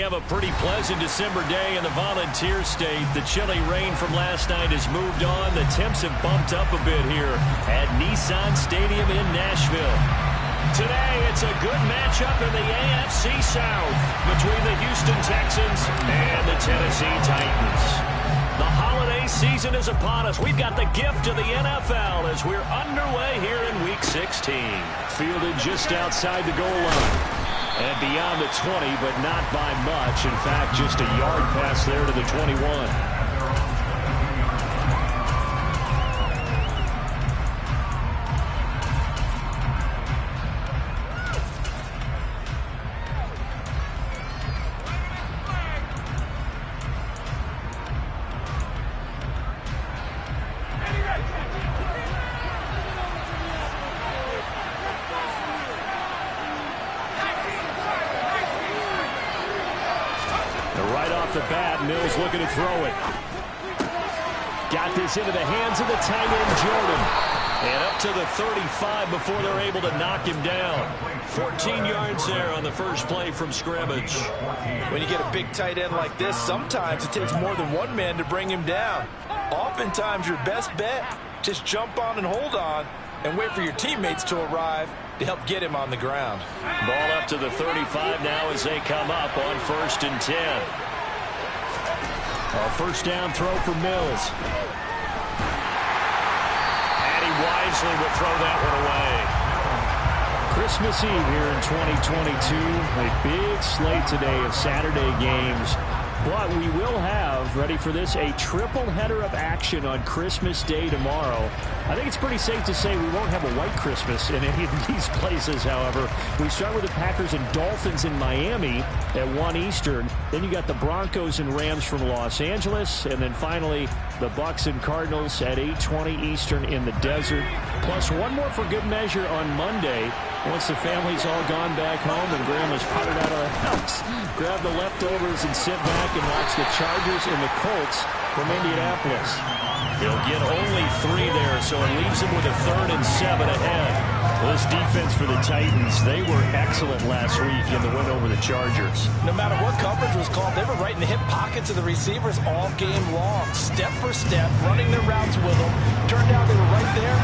have a pretty pleasant December day in the Volunteer State. The chilly rain from last night has moved on. The temps have bumped up a bit here at Nissan Stadium in Nashville. Today, it's a good matchup in the AFC South between the Houston Texans and the Tennessee Titans. The holiday season is upon us. We've got the gift of the NFL as we're underway here in Week 16. Fielded just outside the goal line. And beyond the 20, but not by much. In fact, just a yard pass there to the 21. The bat, Mills looking to throw it. Got this into the hands of the tight end, Jordan. And up to the 35 before they're able to knock him down. 14 yards there on the first play from scrimmage. When you get a big tight end like this, sometimes it takes more than one man to bring him down. Oftentimes, your best bet, just jump on and hold on and wait for your teammates to arrive to help get him on the ground. Ball up to the 35 now as they come up on 1st and 10. A first down throw for Mills. And he wisely would throw that one away. Christmas Eve here in 2022. A big slate today of Saturday games. But we will have, ready for this, a triple header of action on Christmas Day tomorrow. I think it's pretty safe to say we won't have a white Christmas in any of these places, however. We start with the Packers and Dolphins in Miami at 1 Eastern. Then you got the Broncos and Rams from Los Angeles. And then finally, the Bucs and Cardinals at 8:20 Eastern in the desert. Plus one more for good measure on Monday. Once the family's all gone back home and Grandma's potted out of the house, grab the leftovers and sit back and watch the Chargers and the Colts from Indianapolis. He'll get only 3 there, so it leaves him with a 3rd and 7 ahead. Well, this defense for the Titans, they were excellent last week in the win over the Chargers. No matter what coverage was called, they were right in the hip pockets of the receivers all game long. Step for step, running their routes with them. Turned out they were right there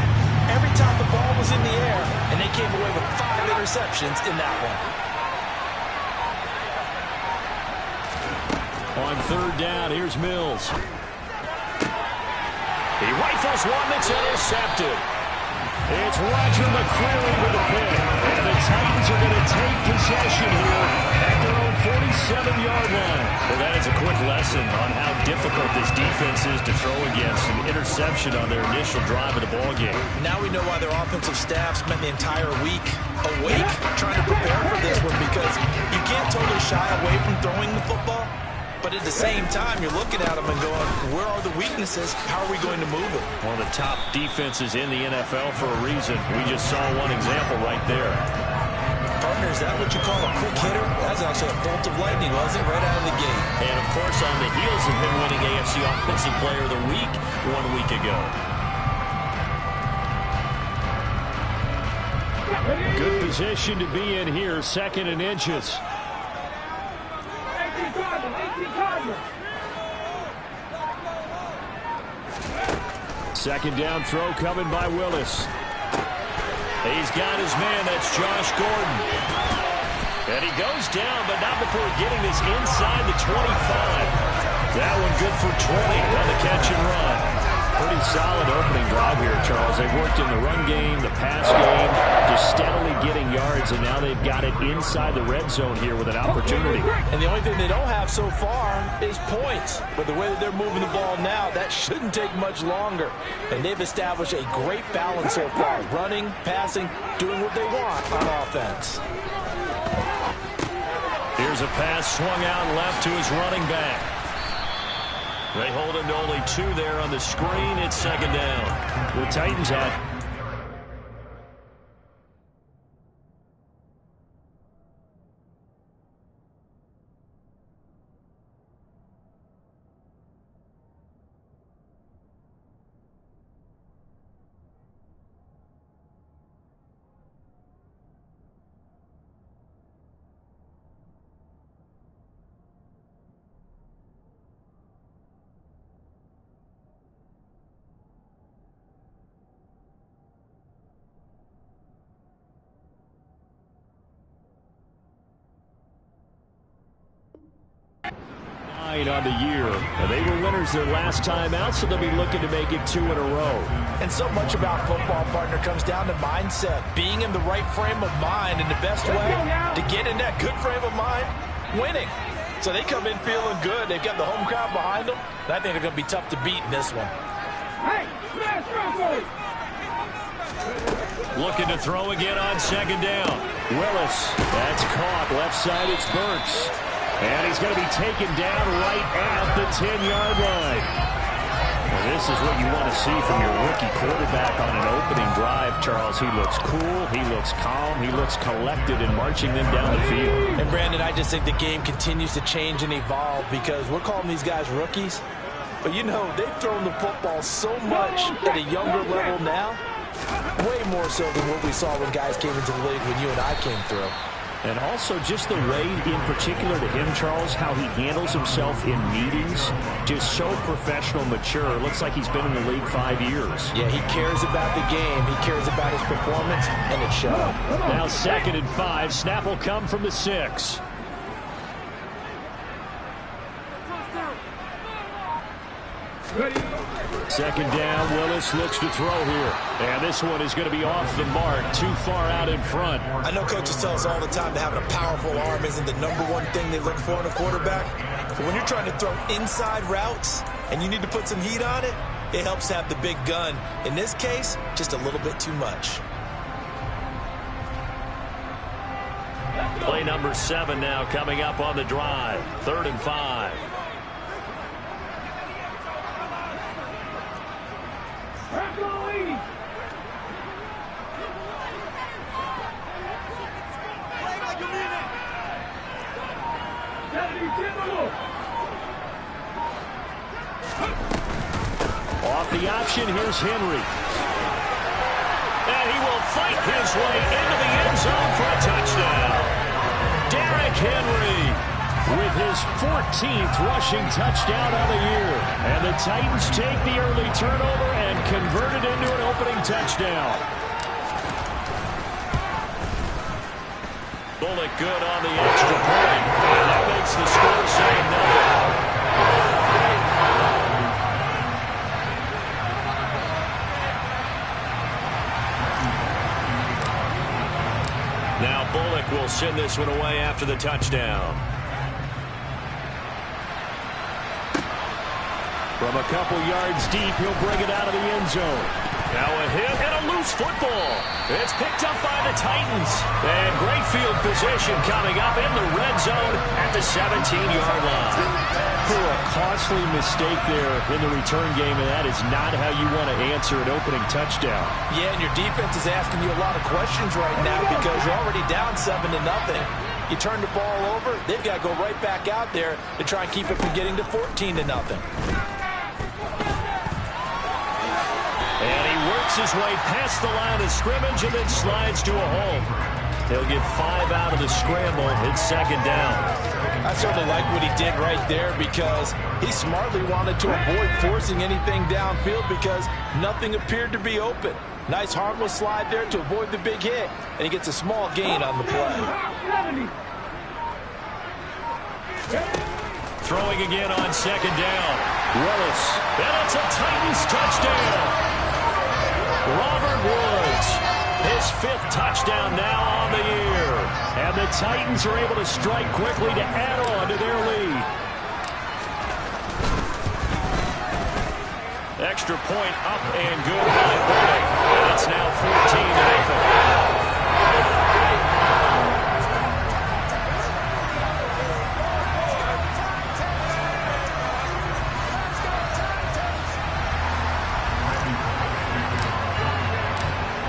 every time the ball was in the air, and they came away with 5 interceptions in that one. On 3rd down, here's Mills. He rifles one that's intercepted. It's Roger McCreary with the pick. And the Titans are going to take possession here at their own 47-yard line. Well, that is a quick lesson on how difficult this defense is to throw against. An interception on their initial drive of the ballgame. Now we know why their offensive staff spent the entire week awake trying to prepare for this one, because you can't totally shy away from throwing the football. But at the same time, you're looking at them and going, where are the weaknesses? How are we going to move it? One of the top defenses in the NFL for a reason. We just saw one example right there. Partner, is that what you call a quick hitter? That's actually a bolt of lightning, wasn't it? Right out of the gate. And, of course, on the heels of him winning AFC Offensive Player of the Week 1 week ago. Good position to be in here, 2nd and inches. Second down throw coming by Willis. He's got his man. That's Josh Gordon. And he goes down, but not before getting this inside the 25. That one good for 20 on the catch and run. Pretty solid opening drive here, Charles. They've worked in the run game, the pass game, just steadily getting yards, and now they've got it inside the red zone here with an opportunity. And the only thing they don't have so far is points. But the way that they're moving the ball now, that shouldn't take much longer. And they've established a great balance so far. Running, passing, doing what they want on offense. Here's a pass swung out left to his running back. They hold him to only 2 there on the screen. It's 2nd down. The Titans have 9 on the year. They were winners their last time out, so they'll be looking to make it 2 in a row. And so much about football, partner, comes down to mindset. Being in the right frame of mind, and the best way to get in that good frame of mind, winning. So they come in feeling good. They've got the home crowd behind them. And I think they're going to be tough to beat in this one. Looking to throw again on second down. Willis, that's caught. Left side, it's Burks. And he's going to be taken down right at the 10-yard line. Well, this is what you want to see from your rookie quarterback on an opening drive, Charles. He looks cool, he looks calm, he looks collected in marching them down the field. And, Brandon, I just think the game continues to change and evolve because we're calling these guys rookies. But, you know, they've thrown the football so much at a younger level now, way more so than what we saw when guys came into the league when you and I came through. And also just the way, in particular to him, Charles, how he handles himself in meetings. Just so professional, mature. Looks like he's been in the league 5 years. Yeah, he cares about the game. He cares about his performance, and it showed. Now 2nd and 5. Snap will come from the 6. Second down, Willis looks to throw here. And this one is going to be off the mark, too far out in front. I know coaches tell us all the time that having a powerful arm isn't the #1 thing they look for in a quarterback. But when you're trying to throw inside routes and you need to put some heat on it, it helps to have the big gun. In this case, just a little bit too much. Play number 7 now coming up on the drive. 3rd and 5. Off the option, here's Henry. And he will fight his way into the end zone for a touchdown. Derrick Henry with his 14th rushing touchdown of the year. And the Titans take the early turnover and convert it into an opening touchdown. Bullock good on the extra point. And that makes the score say nothing. Now Bullock will send this one away after the touchdown. From a couple yards deep, he'll bring it out of the end zone. Now a hit and a loose football. It's picked up by the Titans. And great field position coming up in the red zone at the 17-yard line. A costly mistake there in the return game, and that is not how you want to answer an opening touchdown. Yeah, and your defense is asking you a lot of questions right now because you're already down 7-0. You turn the ball over, they've got to go right back out there to try and keep it from getting to 14-0. And he works his way past the line of scrimmage and then slides to a hole. He'll get 5 out of the scramble. It's 2nd down. I certainly like what he did right there because he smartly wanted to avoid forcing anything downfield because nothing appeared to be open. Nice harmless slide there to avoid the big hit, and he gets a small gain on the play. Throwing again on 2nd down. Willis. And it's a Titans touchdown. Robert Woods. His 5th touchdown now on the year. And the Titans are able to strike quickly to add on to their lead. Extra point up and good by Bullock. And it's now 14-0.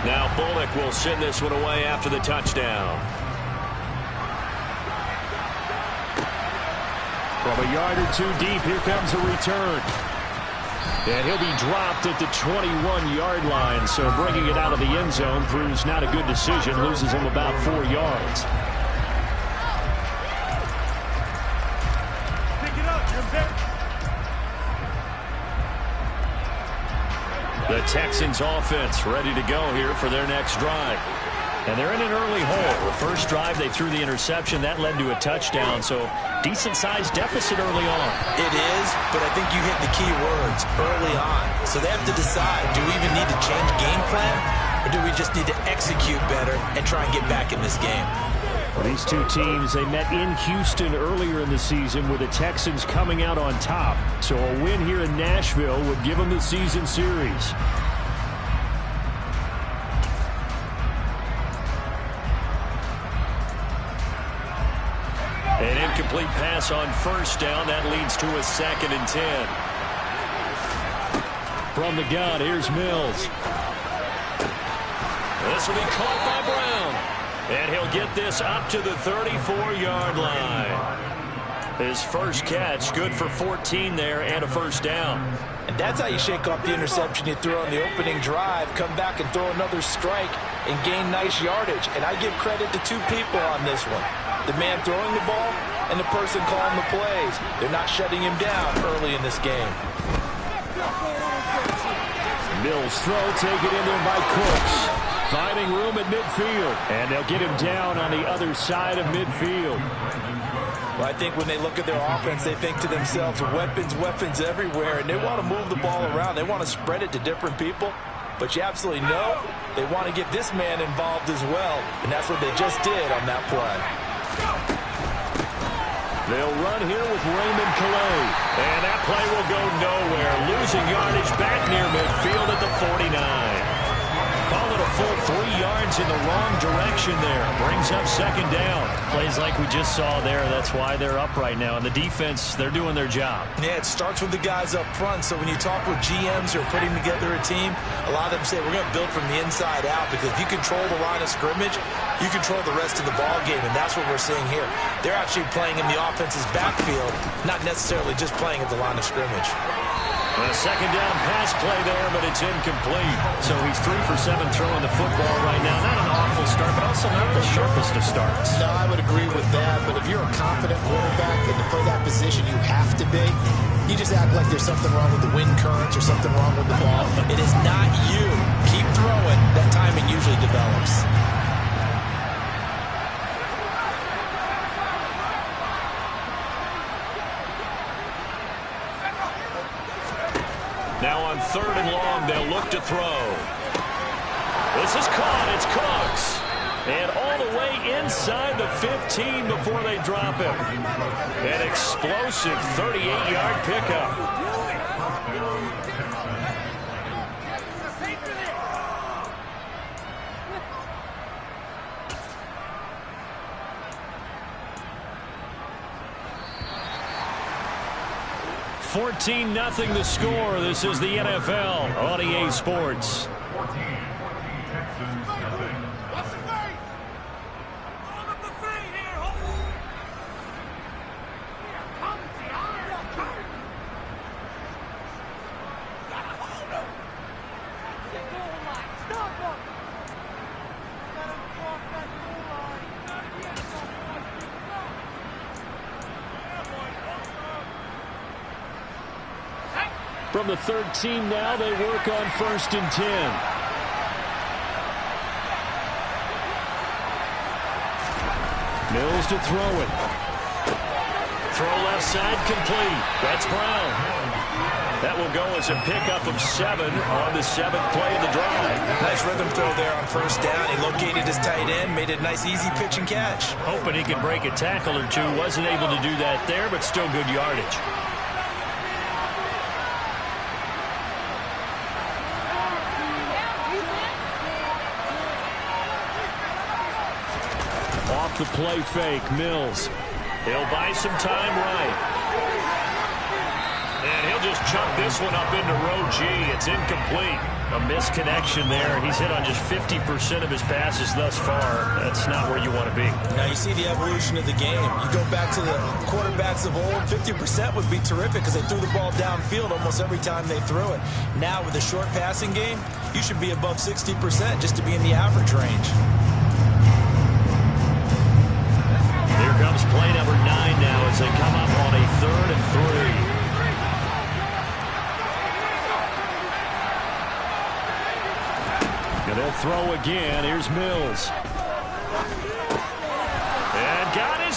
Now Bullock will send this one away after the touchdown. From a yard or 2 deep, here comes a return. And he'll be dropped at the 21-yard line, so bringing it out of the end zone proves not a good decision. Loses him about 4 yards. Pick it up, Jim. The Texans offense ready to go here for their next drive. And they're in an early hole. The first drive, they threw the interception. That led to a touchdown, so decent-sized deficit early on. It is, but I think you hit the key words, early on. So they have to decide, do we even need to change game plan, or do we just need to execute better and try and get back in this game? Well, these two teams, they met in Houston earlier in the season with the Texans coming out on top. So a win here in Nashville would give them the season series. An incomplete pass on first down. That leads to a 2nd and 10. From the gun, here's Mills. This will be caught by Brown. And he'll get this up to the 34-yard line. His first catch, good for 14 there and a first down. And that's how you shake off the interception you threw on the opening drive, come back and throw another strike and gain nice yardage. And I give credit to two people on this one. The man throwing the ball and the person calling the plays. They're not shutting him down early in this game. Mills throw, take it in there by Cooks. Finding room at midfield. And they'll get him down on the other side of midfield. Well, I think when they look at their offense, they think to themselves, weapons, weapons everywhere. And they want to move the ball around. They want to spread it to different people. But you absolutely know they want to get this man involved as well. And that's what they just did on that play. They'll run here with Raymond Calais. And that play will go nowhere. Losing yardage back near midfield at the 49. Call it a full 3 yards in the wrong direction there. Brings up 2nd down. Plays like we just saw there. That's why they're up right now. And the defense, they're doing their job. Yeah, it starts with the guys up front. So when you talk with GMs who are putting together a team, a lot of them say we're going to build from the inside out, because if you control the line of scrimmage, you control the rest of the ball game, and that's what we're seeing here. They're actually playing in the offense's backfield, not necessarily just playing at the line of scrimmage. A 2nd down pass play there, but it's incomplete. So he's 3 for 7 throwing the football right now. Not an awful start, but also not the sharpest of starts. No, I would agree with that. But if you're a confident quarterback and to play that position, you have to be. You just act like there's something wrong with the wind currents or something wrong with the ball. It is not you. Keep throwing. That timing usually develops. Now on 3rd and long, they'll look to throw. This is caught. It's Cooks. And all the way inside the 15 before they drop him. An explosive 38-yard pickup. $14-0 the score. This is the NFL on EA Sports. From the 13 now, they work on 1st and 10. Mills to throw it. Throw left side complete. That's Brown. That will go as a pickup of 7 on the 7th play of the drive. Nice rhythm throw there on 1st down. He located his tight end, made it a nice easy pitch and catch. Hoping he could break a tackle or two. Wasn't able to do that there, but still good yardage. Off the play fake, Mills. He'll buy some time right. And he'll just chunk this one up into row G. It's incomplete. A misconnection there. He's hit on just 50% of his passes thus far. That's not where you want to be. Now you see the evolution of the game. You go back to the quarterbacks of old, 50% would be terrific because they threw the ball downfield almost every time they threw it. Now with the short passing game, you should be above 60% just to be in the average range. Here comes play number 9 now as they come up on a 3rd and 3. And they'll throw again. Here's Mills.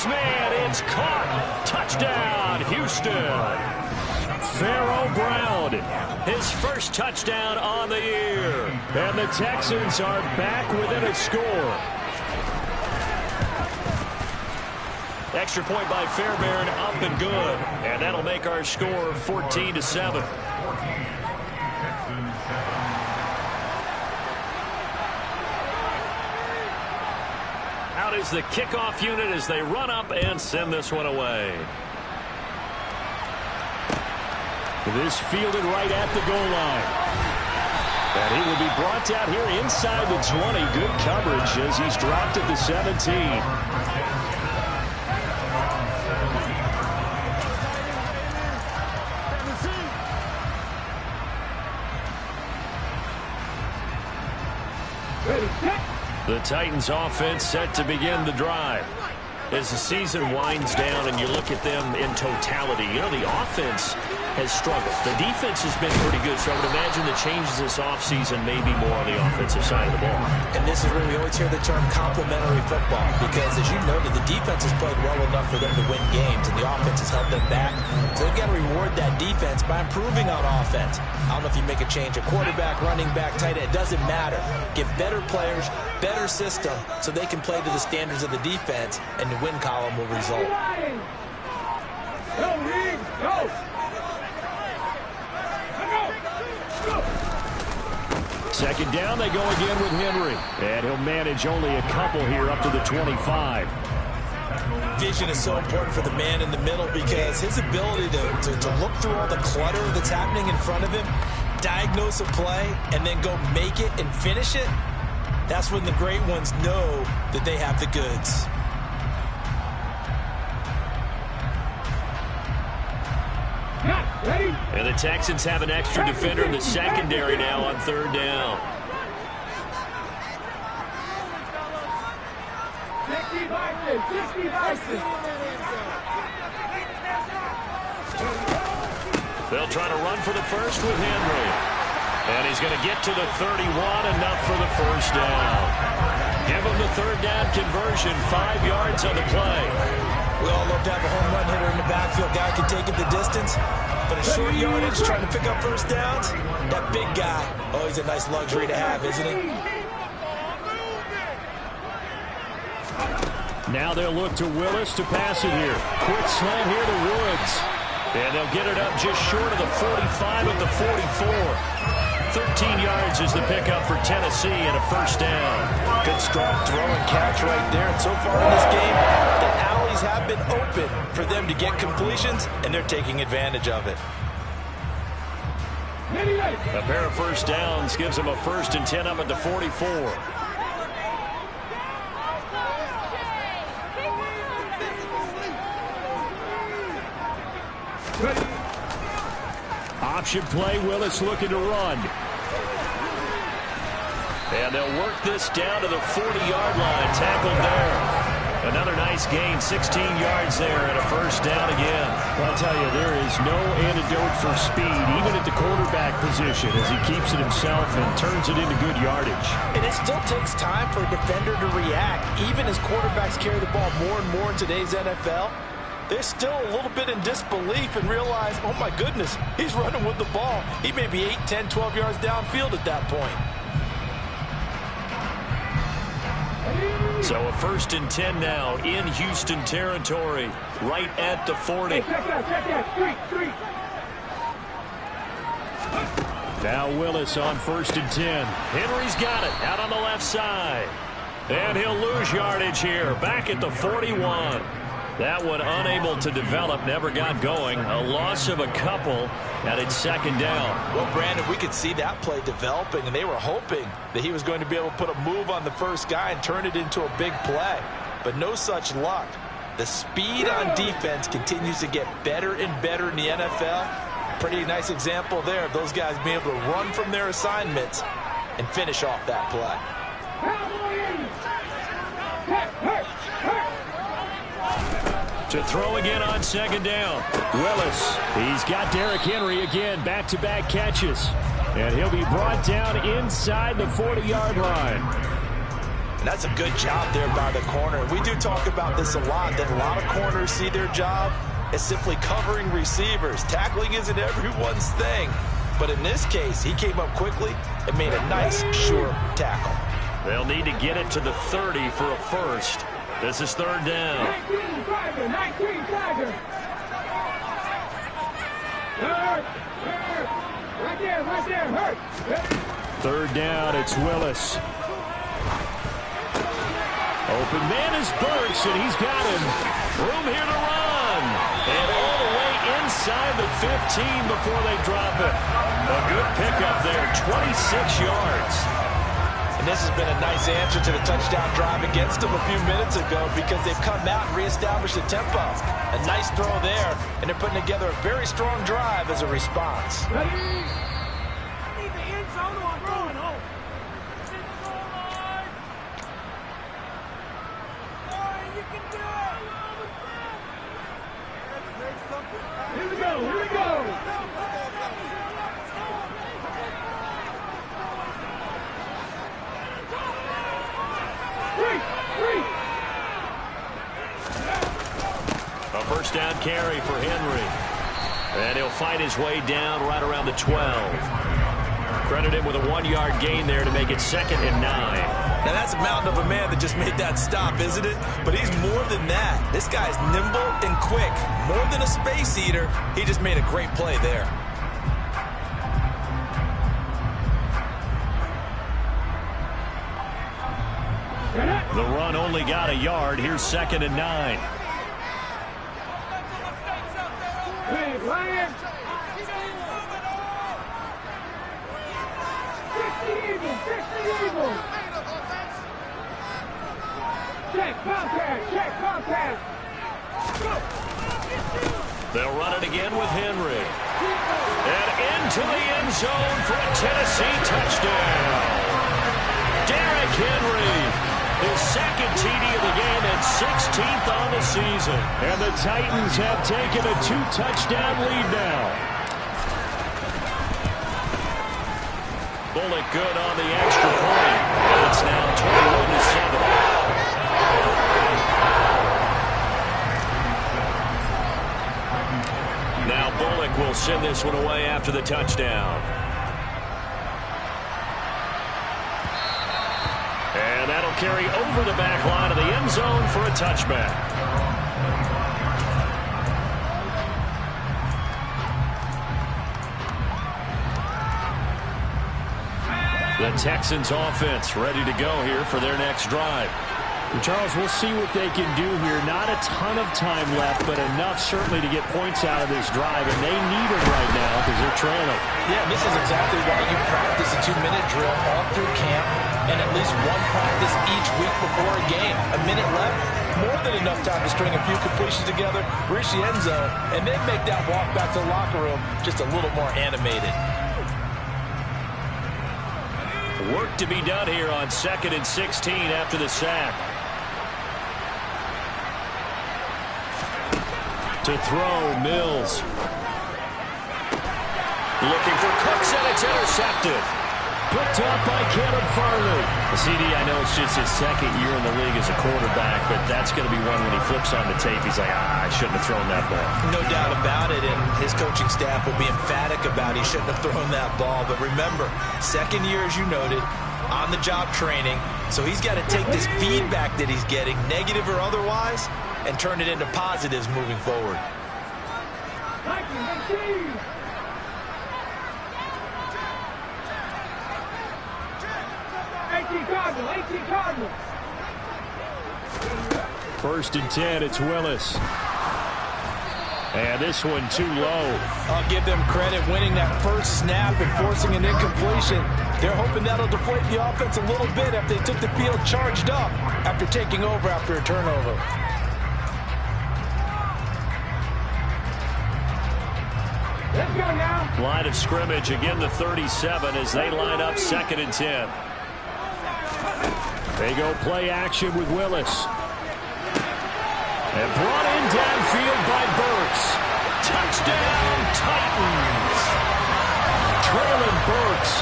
his man. It's caught. Touchdown, Houston. Pharaoh Brown, his first touchdown on the year. And the Texans are back within a score. Extra point by Fairbairn, up and good. And that'll make our score 14-7. Out is the kickoff unit as they run up and send this one away. This fielded right at the goal line. And he will be brought down here inside the 20. Good coverage as he's dropped at the 17. The Titans offense set to begin the drive. As the season winds down and you look at them in totality, you know, the offense has struggled. The defense has been pretty good, so I would imagine the changes this offseason may be more on the offensive side of the ball. And this is where we always hear the term complementary football, because as you noted, the defense has played well enough for them to win games, and the offense has held them back. So they've got to reward that defense by improving on offense. I don't know if you make a change, a quarterback, running back, tight end, it doesn't matter. Give better players, better system, so they can play to the standards of the defense, and the win column will result. Go. Second down, they go again with Henry. And he'll manage only a couple here up to the 25. Vision is so important for the man in the middle because his ability to look through all the clutter that's happening in front of him, diagnose a play, and then go make it and finish it, that's when the great ones know that they have the goods. And the Texans have an extra defender in the secondary now on third down. They'll try to run for the first with Henry. And he's going to get to the 31, enough for the first down. Give him the third down conversion, 5 yards on the play. We all love to have a home run hitter in the backfield. Guy can take it the distance. But a short yardage, trying to pick up first downs, that big guy, oh, he's a nice luxury to have, isn't he? Now they'll look to Willis to pass it here. Quick slant here to Woods. And they'll get it up just short of the 45 at the 44. 13 yards is the pickup for Tennessee and a first down. Good strong throw and catch right there. And so far in this game, the alleys have been open for them to get completions, and they're taking advantage of it. A pair of first downs gives them a 1st and 10 up at the 44. Option play, Willis looking to run. And they'll work this down to the 40-yard line. Tackled there. Another nice gain, 16 yards there, and a first down again. Well, I'll tell you, there is no antidote for speed, even at the quarterback position, as he keeps it himself and turns it into good yardage. And it still takes time for a defender to react. Even as quarterbacks carry the ball more and more in today's NFL, they're still a little bit in disbelief and realize, oh my goodness, he's running with the ball. He may be 8, 10, 12 yards downfield at that point. So a 1st and 10 now in Houston territory, right at the 40. Now Willis on 1st and 10. Henry's got it out on the left side. And he'll lose yardage here, back at the 41. That one unable to develop, never got going. A loss of a couple, and it's 2nd down. Well, Brandon, we could see that play developing, and they were hoping that he was going to be able to put a move on the first guy and turn it into a big play. But no such luck. The speed on defense continues to get better and better in the NFL. Pretty nice example there of those guys being able to run from their assignments and finish off that play. To throw again on 2nd down. Willis, he's got Derrick Henry again, back-to-back catches. And he'll be brought down inside the 40-yard line. And that's a good job there by the corner. We do talk about this a lot, that a lot of corners see their job as simply covering receivers. Tackling isn't everyone's thing. But in this case, he came up quickly and made a nice, sure tackle. They'll need to get it to the 30 for a first. This is third down. 19 Tiger. Right there, hurt. Third down, it's Willis. Open man is Burks, and he's got him. Room here to run. And all the way inside the 15 before they drop it. A good pickup there, 26 yards. And this has been a nice answer to the touchdown drive against them a few minutes ago because they've come out and reestablished the tempo. A nice throw there, and they're putting together a very strong drive as a response. Ready? Here we go. A first down carry for Henry. And he'll fight his way down right around the 12. Credit him with a 1-yard gain there to make it 2nd and 9. Now that's a mountain of a man that just made that stop, isn't it? But he's more than that. This guy's nimble and quick. More than a space eater. He just made a great play there. The run only got a yard. Here's 2nd and 9. Hey, Ryan. Check the Eagle. Check contact. Go. They'll run it again with Henry. And into the end zone for a Tennessee touchdown. Derrick Henry. His second TD of the game and 16th on the season. And the Titans have taken a 2-touchdown lead now. Bullock good on the extra point. And it's now 21-7. Now Bullock will send this one away after the touchdown. And that'll carry over the back line of the end zone for a touchback. The Texans offense ready to go here for their next drive. Charles, we'll see what they can do here. Not a ton of time left, but enough certainly to get points out of this drive, and they need them right now because they're trailing. Yeah, this is exactly why you practice a 2-minute drill all through camp and at least one practice each week before a game. A minute left, more than enough time to string a few completions together, reach the end zone, and then make that walk back to the locker room just a little more animated. Work to be done here on 2nd and 16 after the sack. To throw, Mills. Looking for Cooks, and it's intercepted. Picked up by Caleb Farley. CD, I know it's just his second year in the league as a quarterback, but that's going to be one when he flips on the tape, he's like, I shouldn't have thrown that ball. No doubt about it, and his coaching staff will be emphatic about he shouldn't have thrown that ball. But remember, second year, as you noted, on-the-job training, so he's got to take this feedback that he's getting, negative or otherwise, and turn it into positives moving forward. 18 Cardinals. 1st and 10, it's Willis. And this one too low. I'll give them credit winning that first snap and forcing an incompletion. They're hoping that'll deflate the offense a little bit after they took the field charged up after taking over after a turnover. Let's go now. Line of scrimmage, again the 37 as they line up 2nd and 10. They go play action with Willis. And brought in downfield by Burks. Touchdown, Titans. Traylon Burks,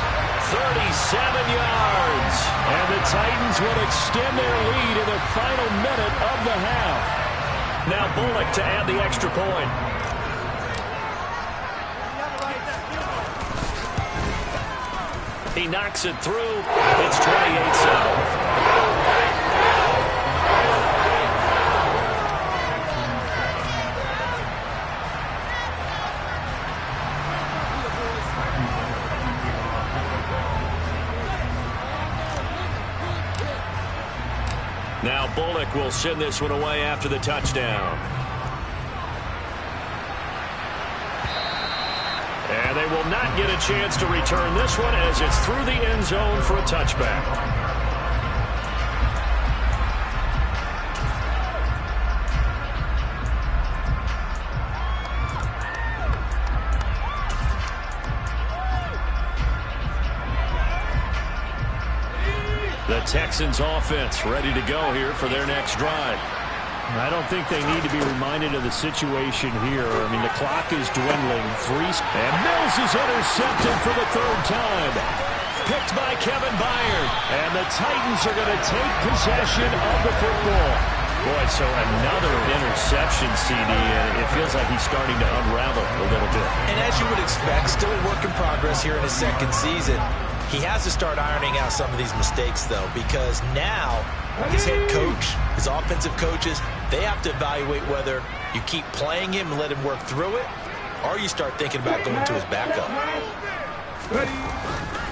37 yards. And the Titans Titans will extend their lead in the final minute of the half. Now Bullock to add the extra point. He knocks it through. It's 28-7. Now Bullock will send this one away after the touchdown. And they will not get a chance to return this one as it's through the end zone for a touchback. The Texans offense ready to go here for their next drive. I don't think they need to be reminded of the situation here. I mean, the clock is dwindling. And Mills is intercepted for the third time. Picked by Kevin Byard. And the Titans are going to take possession of the football. Boy, so another interception, CD. It feels like he's starting to unravel a little bit. And as you would expect, still a work in progress here in his second season. He has to start ironing out some of these mistakes, though, because now his head coach, his offensive coaches, they have to evaluate whether you keep playing him and let him work through it, or you start thinking about going to his backup.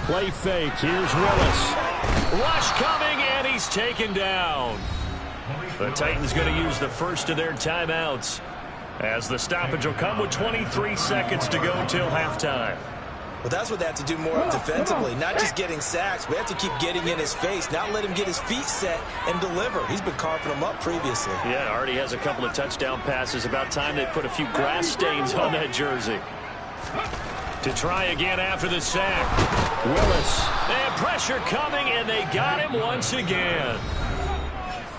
Play fake. Here's Willis. Rush coming, and he's taken down. The Titans going to use the first of their timeouts as the stoppage will come with 23 seconds to go till halftime. Well, that's what they have to do more of defensively, not just getting sacks. We have to keep getting in his face, not let him get his feet set and deliver. He's been carving them up previously. Yeah, already has a couple of touchdown passes. About time they put a few grass stains on that jersey. To try again after the sack. Willis. And pressure coming, and they got him once again.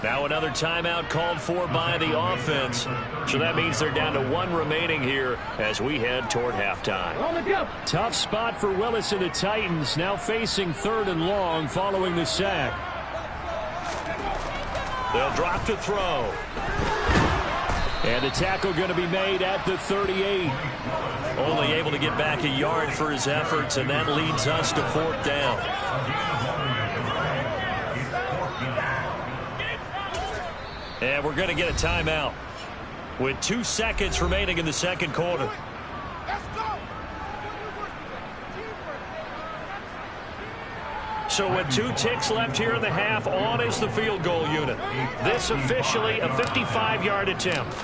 Now another timeout called for by the offense. So that means they're down to one remaining here as we head toward halftime. Tough spot for Willis and the Titans, now facing 3rd and long following the sack. They'll drop to throw. And the tackle going to be made at the 38. Only able to get back a yard for his efforts, and that leads us to 4th down. And we're going to get a timeout with 2 seconds remaining in the second quarter. So with 2 ticks left here in the half, on is the field goal unit. This officially a 55-yard attempt.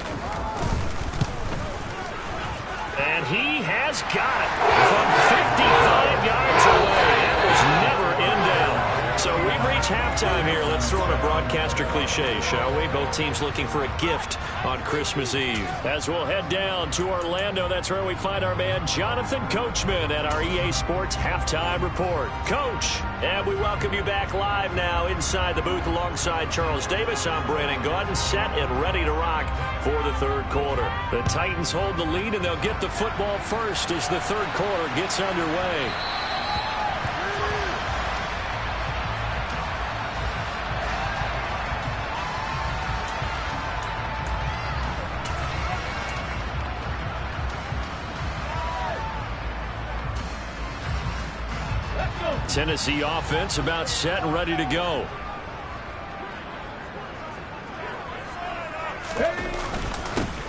And he has got it from 55 yards away. That was never in doubt. So we've reached halftime here. Let's throw in a broadcaster cliche, shall we? Both teams looking for a gift on Christmas Eve. As we'll head down to Orlando, that's where we find our man Jonathan Coachman at our EA Sports Halftime Report. Coach, and we welcome you back live now inside the booth alongside Charles Davis. I'm Brandon Gordon, set and ready to rock for the third quarter. The Titans hold the lead, and they'll get the football first as the third quarter gets underway. Tennessee offense about set and ready to go.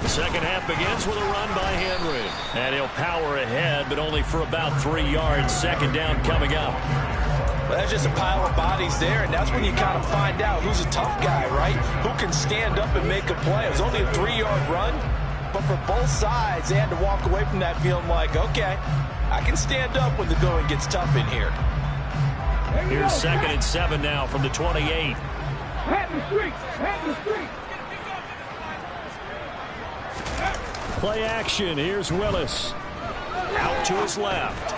The second half begins with a run by Henry. And he'll power ahead, but only for about 3 yards. Second down coming up. Well, that's just a pile of bodies there, and that's when you kind of find out who's a tough guy, right? Who can stand up and make a play. It was only a 3-yard run, but for both sides, they had to walk away from that feeling like, okay, I can stand up when the going gets tough in here. Here's 2nd and 7 now from the 28. Head in the street. Head in the street. Play action. Here's Willis. Out to his left.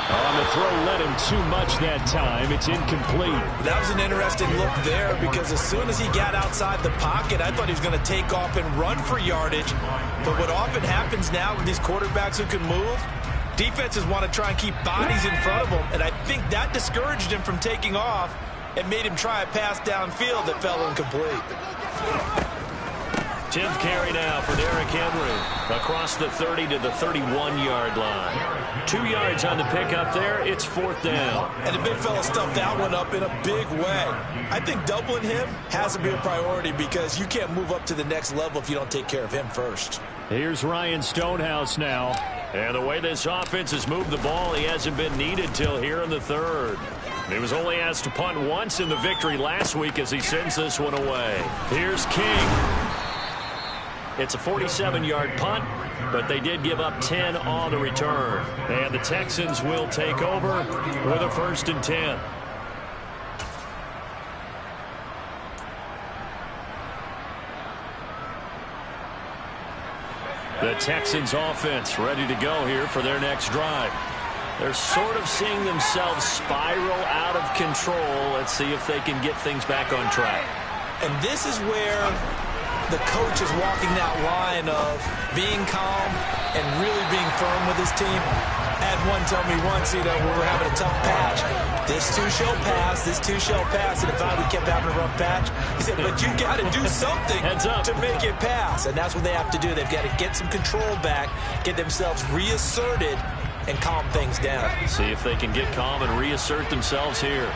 On the throw, led him too much that time. It's incomplete. That was an interesting look there because as soon as he got outside the pocket, I thought he was going to take off and run for yardage. But what often happens now with these quarterbacks who can move, defenses want to try and keep bodies in front of them, and I think that discouraged him from taking off. and made him try a pass downfield that fell incomplete. 10th carry now for Derrick Henry. Across the 30 to the 31-yard line. 2 yards on the pickup there. It's 4th down. And the big fella stuffed that one up in a big way. I think doubling him has to be a priority because you can't move up to the next level if you don't take care of him first. Here's Ryan Stonehouse now. And the way this offense has moved the ball, he hasn't been needed till here in the 3rd. He was only asked to punt once in the victory last week as he sends this one away. Here's King. It's a 47-yard punt, but they did give up 10 on the return. And the Texans will take over with a 1st and 10. The Texans offense ready to go here for their next drive. They're sort of seeing themselves spiral out of control. Let's see if they can get things back on track. And this is where the coach is walking that line of being calm and really being firm with his team. I had one tell me once, we were having a tough patch. This too shall pass, this too shall pass. And if we kept having a rough patch, he said, but you got to do something to make it pass. And that's what they have to do. They've got to get some control back, get themselves reasserted, and calm things down. See if they can get calm and reassert themselves here.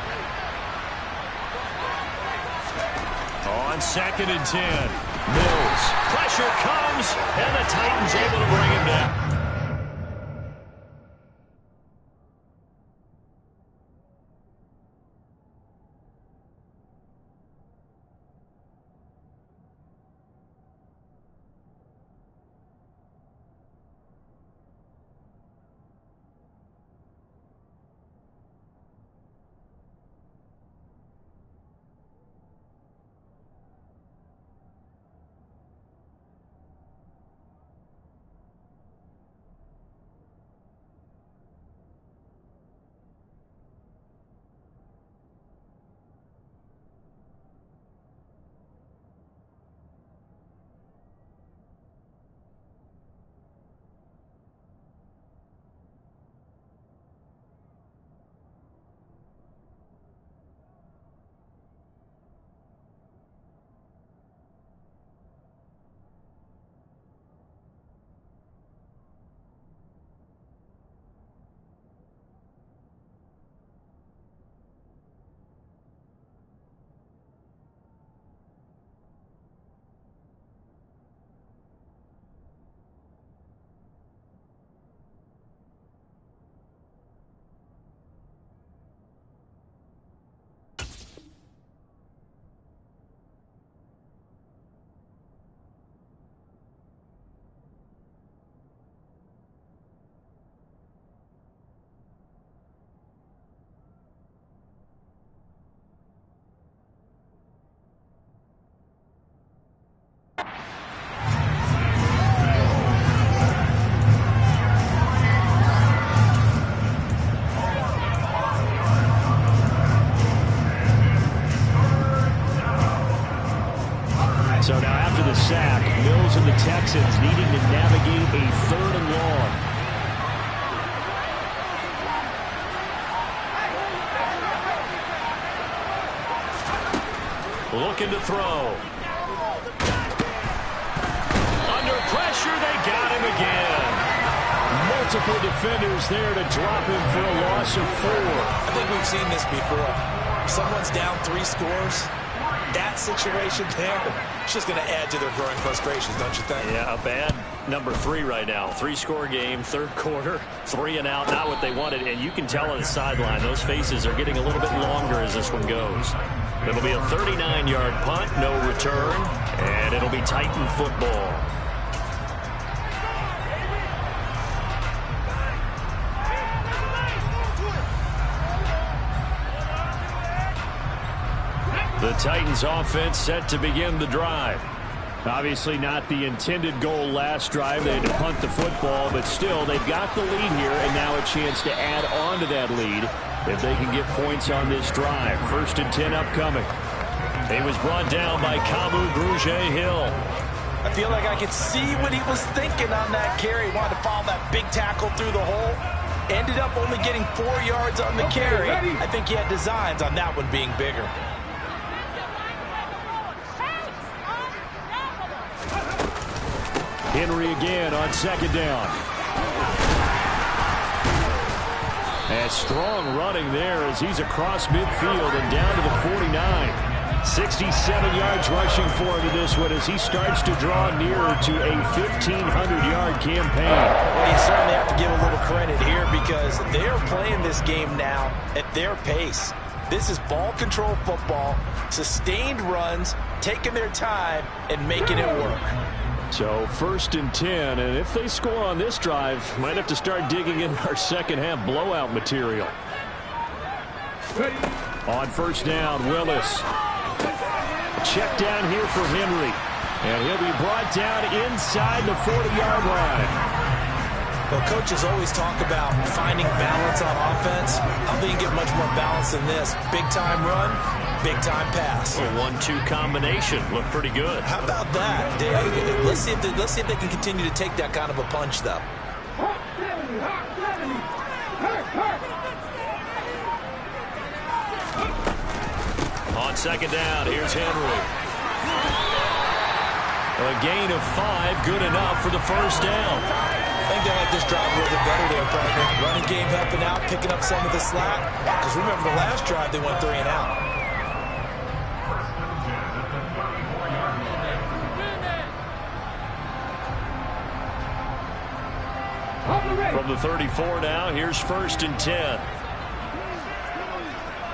On 2nd and 10. Mills. Pressure comes, and the Titans able to bring him down. So now after the sack, Mills and the Texans needing to navigate a 3rd and long. Looking to throw. Under pressure, they got him again. Multiple defenders there to drop him for a loss of 4. I think we've seen this before. Someone's down 3 scores. That situation there, it's just going to add to their growing frustrations, don't you think? Yeah, a bad number 3 right now. 3-score game, 3rd quarter, 3 and out, not what they wanted. And you can tell on the sideline, those faces are getting a little bit longer as this one goes. It'll be a 39-yard punt, no return, and it'll be Titan football. The Titans offense set to begin the drive. Obviously not the intended goal last drive. They had to punt the football, but still they've got the lead here and now a chance to add on to that lead if they can get points on this drive. 1st and 10 upcoming. He was brought down by Kamu Grugier-Hill. I feel like I could see what he was thinking on that carry. He wanted to follow that big tackle through the hole. Ended up only getting 4 yards on the carry. I think he had designs on that one being bigger. Henry again on second down. And strong running there as he's across midfield and down to the 49. 67 yards rushing for him in this one as he starts to draw nearer to a 1,500-yard campaign. Well, you certainly have to give a little credit here because they're playing this game now at their pace. This is ball control football, sustained runs, taking their time, and making it work. So 1st and 10, and if they score on this drive, might have to start digging in our second-half blowout material. On 1st down, Willis. Check down here for Henry. And he'll be brought down inside the 40-yard line. Well, coaches always talk about finding balance on offense. I don't think you get much more balance than this. Big-time run, big-time pass. A 1-2 combination. Looked pretty good. How about that? Let's see if they can continue to take that kind of a punch, though. On second down, here's Henry. A gain of 5, good enough for the 1st down. I think they like this drive a little bit better there, partner. Running game helping out, picking up some of the slack. Because remember the last drive, they went 3 and out. From the 34 now, here's 1st and 10.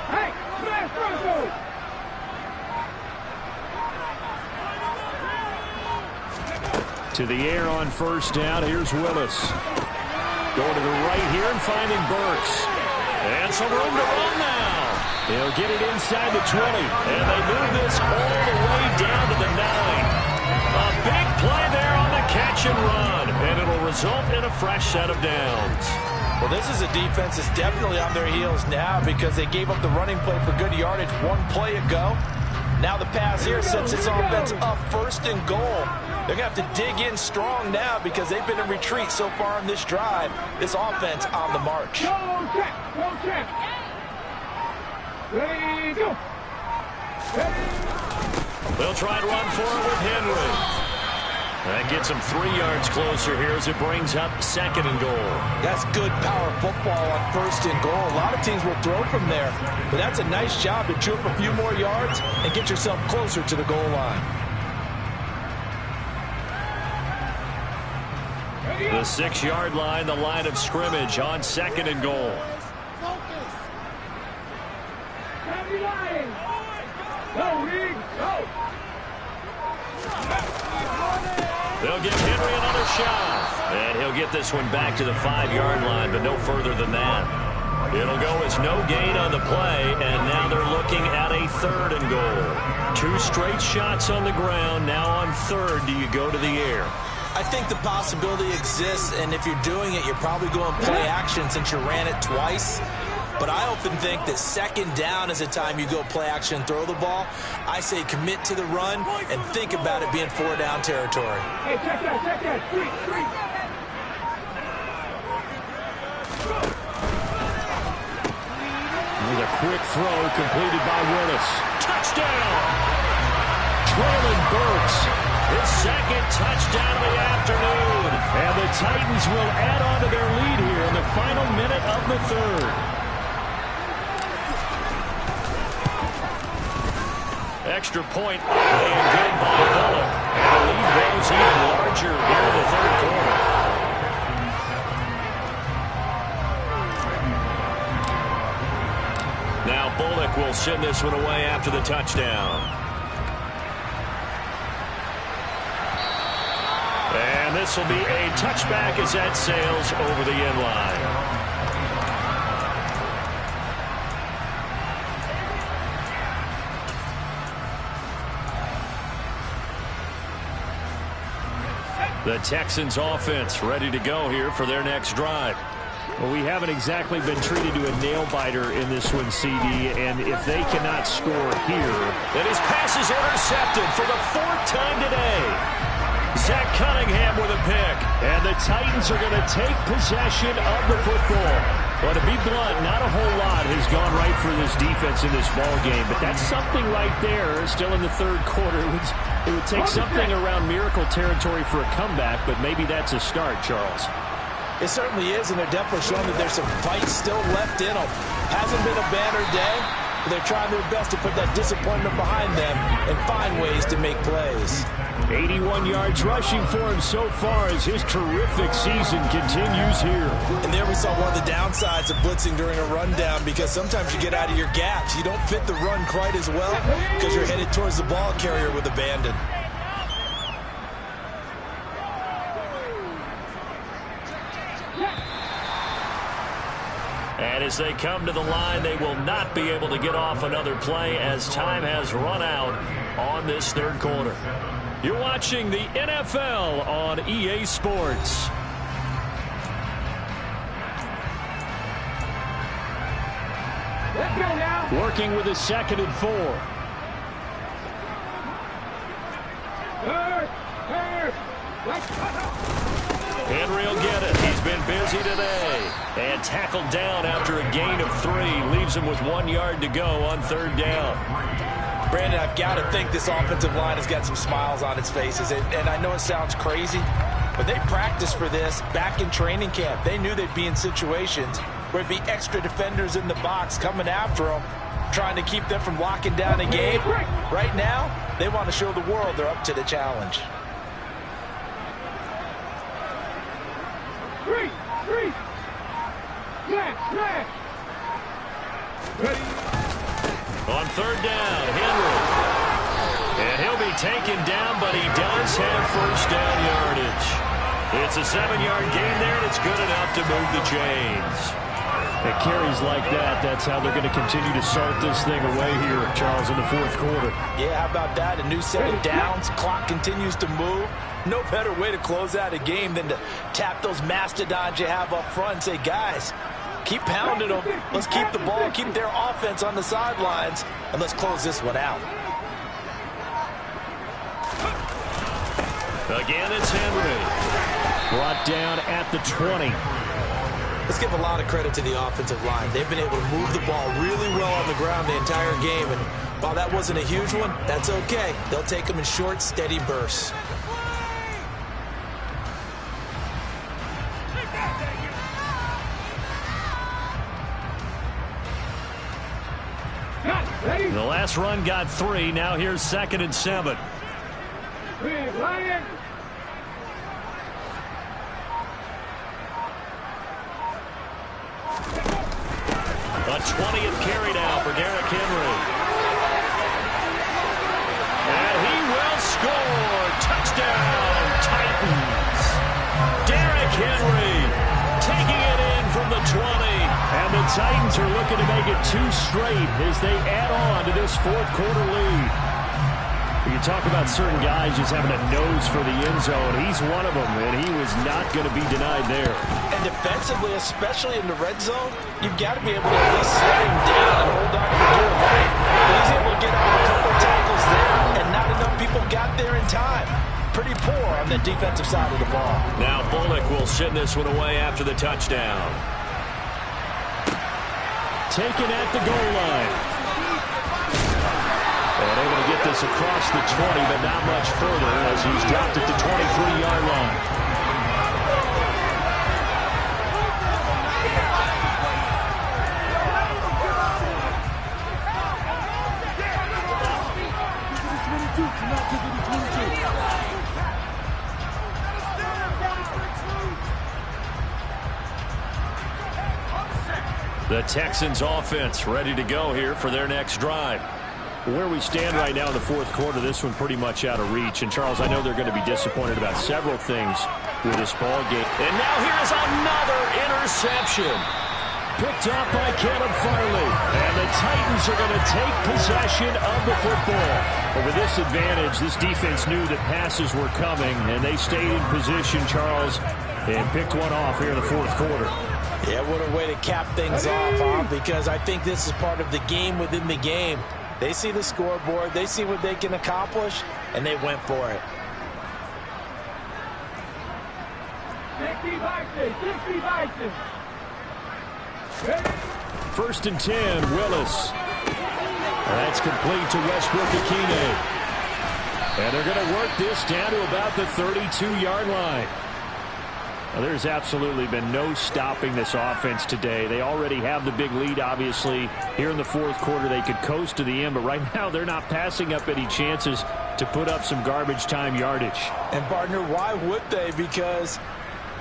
Hey, smash Bronco! To the air on 1st down. Here's Willis. Going to the right here and finding Burks. And some room to run now. He'll get it inside the 20. And they move this all the way down to the 9. A big play there on the catch and run. And it'll result in a fresh set of downs. Well, this is a defense that's definitely on their heels now because they gave up the running play for good yardage 1 play ago. Now the pass here sets its offense up 1st and goal. They're going to have to dig in strong now because they've been in retreat so far on this drive. This offense on the march. Go check! Go check! Ready, go! Ready. They'll try and run for it with Henry. That gets him 3 yards closer here as it brings up 2nd and goal. That's good power football on 1st and goal. A lot of teams will throw from there, but that's a nice job to chew up a few more yards and get yourself closer to the goal line. The 6-yard line, the line of scrimmage on 2nd and goal. Focus! Line! Go, Reed! Go! They'll give Henry another shot. And he'll get this one back to the 5-yard line, but no further than that. It'll go as no gain on the play, and now they're looking at a 3rd and goal. 2 straight shots on the ground. Now on 3rd, do you go to the air? I think the possibility exists, and if you're doing it, you're probably going play action since you ran it twice. But I often think that 2nd down is a time you go play action and throw the ball. I say commit to the run and think about it being 4-down territory. Hey, check that, street! There's a quick throw completed by Willis. Touchdown! Trailing Burks. His 2nd touchdown of the afternoon. And the Titans will add on to their lead here in the final minute of the 3rd. Extra point playing good by Bullock. And the lead grows even larger here in the 3rd quarter. Now Bullock will send this one away after the touchdown. And this will be a touchback as that sails over the end line. The Texans offense ready to go here for their next drive. Well, we haven't exactly been treated to a nail-biter in this one, CD, and if they cannot score here, then his pass is intercepted for the 4th time today. Zach Cunningham with a pick. And the Titans are going to take possession of the football. Well, to be blunt, not a whole lot has gone right for this defense in this ball game, but that's something right there. Still in the third quarter. It would take something around miracle territory for a comeback, but maybe that's a start, Charles. It certainly is, and they're definitely showing that there's some fight still left in them. Hasn't been a banner day, but they're trying their best to put that disappointment behind them and find ways to make plays. 81 yards rushing for him so far as his terrific season continues here. And there we saw one of the downsides of blitzing during a rundown, because sometimes you get out of your gaps. You don't fit the run quite as well because you're headed towards the ball carrier with abandon. And as they come to the line, they will not be able to get off another play as time has run out on this third quarter. You're watching the NFL on EA Sports. Let's go now. Working with a 2nd and 4. Henry will get it. He's been busy today. And tackled down after a gain of 3. Leaves him with 1 yard to go on 3rd down. Brandon, I've got to think this offensive line has got some smiles on its faces. And I know it sounds crazy, but they practiced for this back in training camp. They knew they'd be in situations where there'd be extra defenders in the box coming after them, trying to keep them from locking down a game. Right now, they want to show the world they're up to the challenge. Three. Smash. Ready. On 3rd down, Henry. And he'll be taken down, but he does have 1st down yardage. It's a 7-yard gain there, and it's good enough to move the chains. It carries like that. That's how they're going to continue to salt this thing away here, Charles, in the 4th quarter. Yeah, how about that? A new set of downs. Clock continues to move. No better way to close out a game than to tap those mastodons you have up front and say, guys, keep pounding them. Let's keep the ball, keep their offense on the sidelines, and let's close this one out. Again, it's Henry. Brought down at the 20. Let's give a lot of credit to the offensive line. They've been able to move the ball really well on the ground the entire game, and while that wasn't a huge one, that's okay. They'll take them in short, steady bursts. The last run got 3. Now here's 2nd and 7. Big Lion. A 20th carry now for Derrick Henry. And he will score. Touchdown, Titans. Derrick Henry taking it in from the 20. And the Titans are looking to make it 2 straight as they add on to this 4th quarter lead. You talk about certain guys just having a nose for the end zone. He's one of them, and he was not going to be denied there. And defensively, especially in the red zone, you've got to be able to at least slow him down and hold on for dear life. But he's able to get out a couple tackles there, and not enough people got there in time. Pretty poor on the defensive side of the ball. Now Bullock will send this one away after the touchdown. Taken at the goal line. And able to get this across the 20, but not much further as he's dropped at the 23-yard line. The Texans offense ready to go here for their next drive. Where we stand right now in the 4th quarter, this one pretty much out of reach. And, Charles, I know they're going to be disappointed about several things with this ball game. And now here's another interception. Picked off by Caleb Farley. And the Titans are going to take possession of the football. But with this advantage, this defense knew that passes were coming, and they stayed in position, Charles, and picked one off here in the 4th quarter. Yeah, what a way to cap things off, huh? Because I think this is part of the game within the game. They see the scoreboard, they see what they can accomplish, and they went for it. 60 Bison. 60 Bison. Ready? 1st and 10, Willis. That's complete to Westbrook-Ikhine. And they're going to work this down to about the 32-yard line. Well, there's absolutely been no stopping this offense today. They already have the big lead, obviously. Here in the 4th quarter, they could coast to the end, but right now they're not passing up any chances to put up some garbage time yardage. And, partner, why would they? Because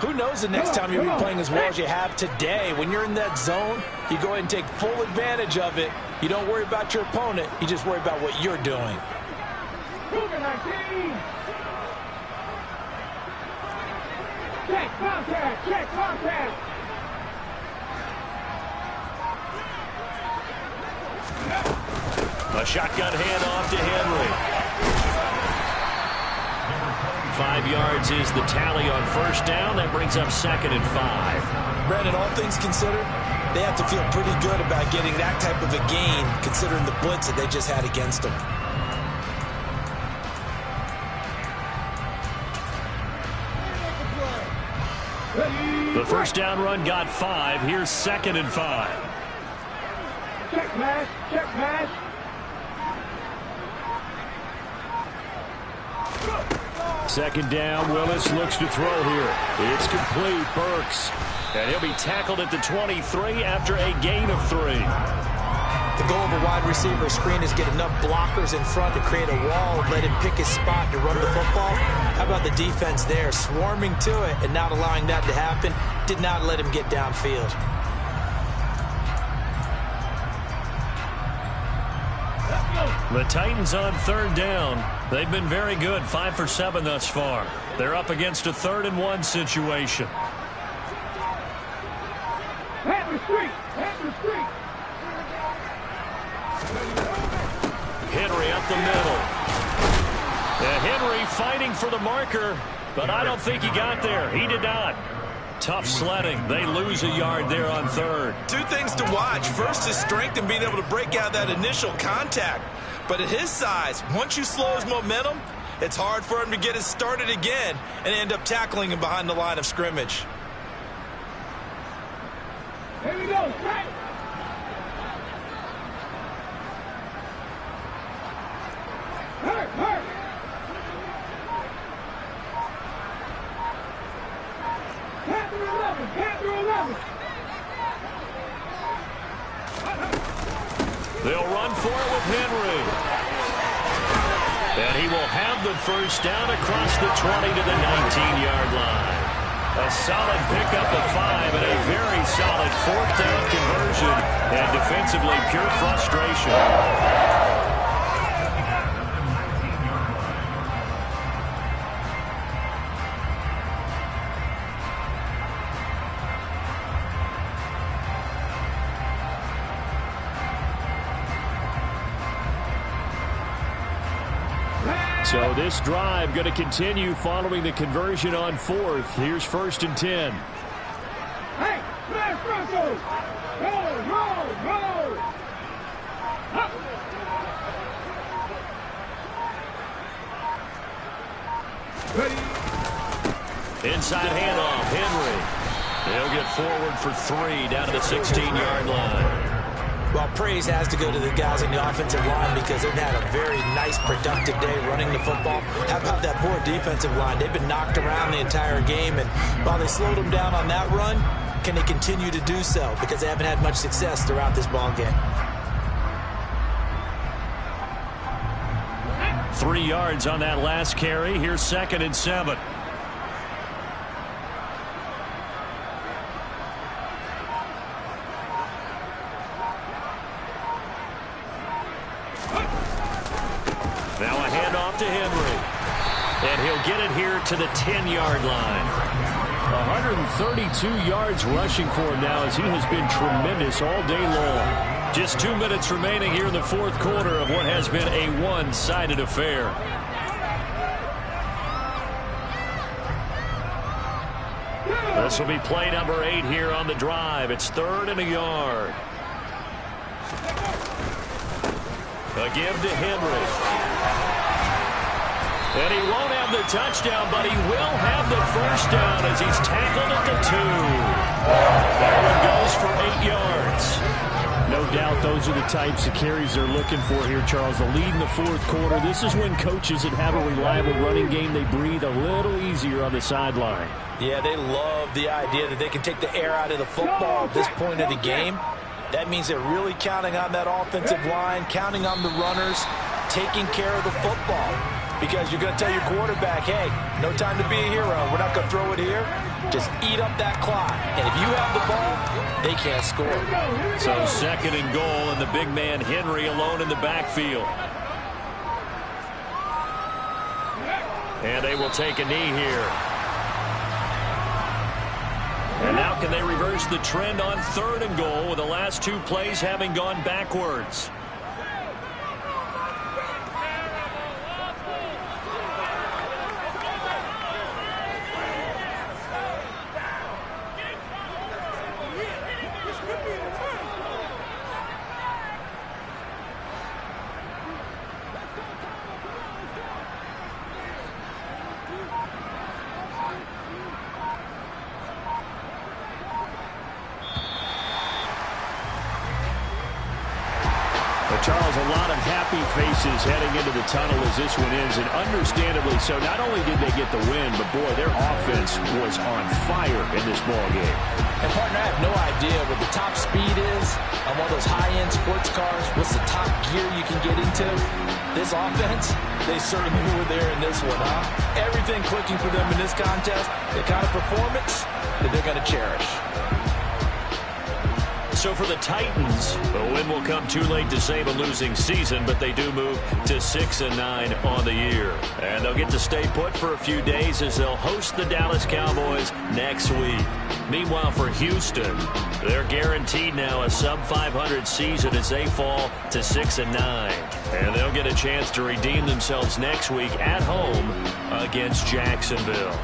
who knows the next time you'll be playing as well as you have today. When you're in that zone, you go ahead and take full advantage of it. You don't worry about your opponent. You just worry about what you're doing. Check contact. Check contact. A shotgun handoff to Henry. 5 yards is the tally on 1st down. That brings up 2nd and 5. Brandon, all things considered, they have to feel pretty good about getting that type of a gain, considering the blitz that they just had against them. The 1st down run got 5. Here's 2nd and 5. Check pass. Check pass. 2nd down, Willis looks to throw here. It's complete, Burks. And he'll be tackled at the 23 after a gain of 3. The goal of a wide receiver screen is get enough blockers in front to create a wall and let him pick his spot to run the football. How about the defense there, swarming to it and not allowing that to happen? Did not let him get downfield. The Titans on 3rd down. They've been very good, 5 for 7 thus far. They're up against a 3rd and 1 situation. Panther Street. Panther Street. Henry up the middle. Henry fighting for the marker, but I don't think he got there. He did not. Tough sledding. They lose a yard there on 3rd. 2 things to watch. First, his strength in being able to break out that initial contact. But at his size, once you slow his momentum, it's hard for him to get it started again and end up tackling him behind the line of scrimmage. Here we go. Strike. Hurt. Hurt. Panther 11. Panther 11. They'll run for it with Henry. And he will have the 1st down across the 20 to the 19-yard line. A solid pickup of 5 and a very solid 4th down conversion. And defensively, pure frustration. So this drive going to continue following the conversion on 4th. Here's 1st and 10. Hey, smash Broncos! Roll! Up. Ready? Inside handoff, Henry. He'll get forward for 3 down to the 16-yard line. Well, praise has to go to the guys on the offensive line because they've had a very nice, productive day running the football. How about that poor defensive line? They've been knocked around the entire game, and while they slowed them down on that run, can they continue to do so? Because they haven't had much success throughout this ball game. 3 yards on that last carry. Here's 2nd and 7. Now a handoff to Henry. And he'll get it here to the 10-yard line. 132 yards rushing for him now as he has been tremendous all day long. Just 2 minutes remaining here in the 4th quarter of what has been a one-sided affair. This will be play number 8 here on the drive. It's 3rd and a yard. A give to Henry. And he won't have the touchdown, but he will have the first down as he's tackled at the 2. That one goes for 8 yards. No doubt those are the types of carries they're looking for here, Charles. The lead in the fourth quarter. This is when coaches that have a reliable running game, they breathe a little easier on the sideline. Yeah, they love the idea that they can take the air out of the football at this point of the game. That means they're really counting on that offensive line, counting on the runners, taking care of the football. Because you're going to tell your quarterback, hey, no time to be a hero. We're not going to throw it here. Just eat up that clock. And if you have the ball, they can't score. So 2nd and goal, and the big man Henry alone in the backfield. And they will take a knee here. And now can they reverse the trend on 3rd and goal with the last 2 plays having gone backwards? Charles, a lot of happy faces heading into the tunnel as this one ends, and understandably so. Not only did they get the win, but, boy, their offense was on fire in this ball game. And, partner, I have no idea what the top speed is on one of those high-end sports cars. What's the top gear you can get into? This offense, they certainly were there in this one, huh? Everything clicking for them in this contest, the kind of performance that they're going to cherish. So for the Titans, the win will come too late to save a losing season, but they do move to 6-9 on the year. And they'll get to stay put for a few days as they'll host the Dallas Cowboys next week. Meanwhile, for Houston, they're guaranteed now a sub-500 season as they fall to 6-9. And they'll get a chance to redeem themselves next week at home against Jacksonville.